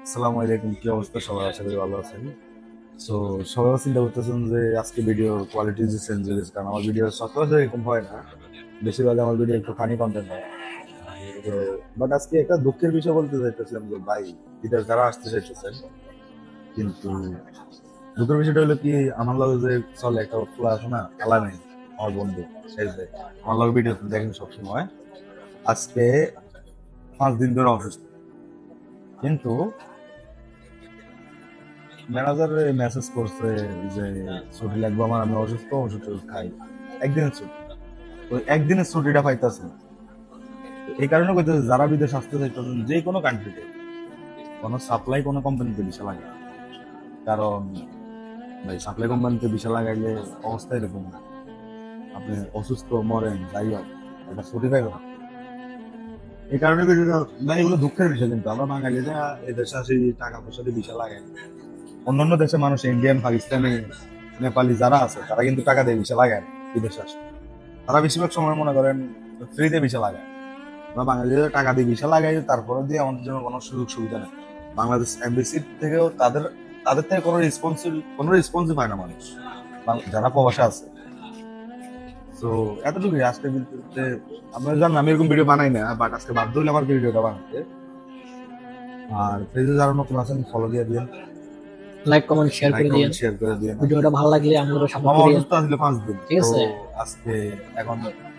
আসসালামু আলাইকুম, কি অবস্থা? সবাই আশা করি ভালো আছেন। সো সবাই চিন্তা করতেছেন যে আজকে ভিডিওর কোয়ালিটি যে চেঞ্জ হয়ে গেছে, কারণ আমার ভিডিও সচরাচর এরকম হয় না। বেশিরভাগ আমার ভিডিও একটু ফানি কন্টেন্ট হয়। তো বাট আজকে একটা দুঃখের বিষয় বলতে চাইতেছিলাম যে ভাই, ঈদের যারা আসতে চাইতেছেন, কিন্তু দুঃখের বিষয়টা হলো কি, আমার লগে যে চলে একটা খোলা আছে না, খেলা নেই। আমার বন্ধু এই যে আমার লগে ভিডিও দেখেন সবসময়, আজকে 5 দিন ধরে অসুস্থ। কিন্তু ম্যানেজার মেসেজ করছে যে ছুটি লাগবে আমার, আমি অসুস্থ, ওষুধ টষুধ খাই। একদিনের ছুটি, ওই একদিনের ছুটিটা পাইতেছে না। তো এই কারণে কইতেছে যারা বিদেশ আসতে চাইতেছেন যে কোনো কান্ট্রিতে, কোনো সাপ্লাই কোনো কোম্পানিতে ভিসা লাগে। কারণ ভাই, সাপ্লাই কোম্পানিতে ভিসা লাগাইলে অবস্থা এরকম না, আপনি অসুস্থ মরেন যাই হোক, এটা ছুটি পাইবেন না। এই কারণে ভাই এগুলো দুঃখের বিষয়, কিন্তু আমরা বাঙালিরা এই দেশে আসি টাকা পয়সা দিয়ে ভিসা লাগাই। অন্যান্য দেশের মানুষ, ইন্ডিয়ান, পাকিস্তানি, নেপালি যারা আছে, তারা কিন্তু টাকা দিয়ে ভিসা লাগায় না বিদেশে আসে। তারা বেশিরভাগ সময় মনে করেন ফ্রিতে ভিসা লাগায়। আমরা বাঙালিরা টাকা দিয়ে ভিসা লাগাই, তারপরে দিয়ে আমাদের জন্য কোনো সুযোগ সুবিধা নেই। বাংলাদেশ এমবিসি থেকেও তাদের তাদের থেকে কোনো রেসপন্সই পায় না মানুষ, যারা প্রবাসে আছে। তো এতটুকুই আজকে ভিডিওতে। আপনারা জানেন আমি এরকম ভিডিও বানাই না, বাট আজকে বাধ্য হইলে আমার ভিডিওটা বানাতে। আর পেজে যারা নতুন আছেন ফলো দিয়ে দিন, লাইক কমেন্ট শেয়ার লাইক করে দিন। কমেন্ট শেয়ার করে দিন। ভিডিওটা ভালো লাগলে আমাদের সাপোর্ট মামা করিয়েন। অসুস্থ আসলে 5 দিন, ঠিক তো আছে, আজকে এখন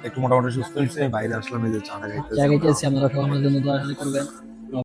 একটু মোটামুটি সুস্থ হয়েছে, বাইরে আসলাম, এই যে চাটা জায়গায় খাইতেছি। গেছি, আপনারা সবাই আমাদের জন্য দোয়া করবেন।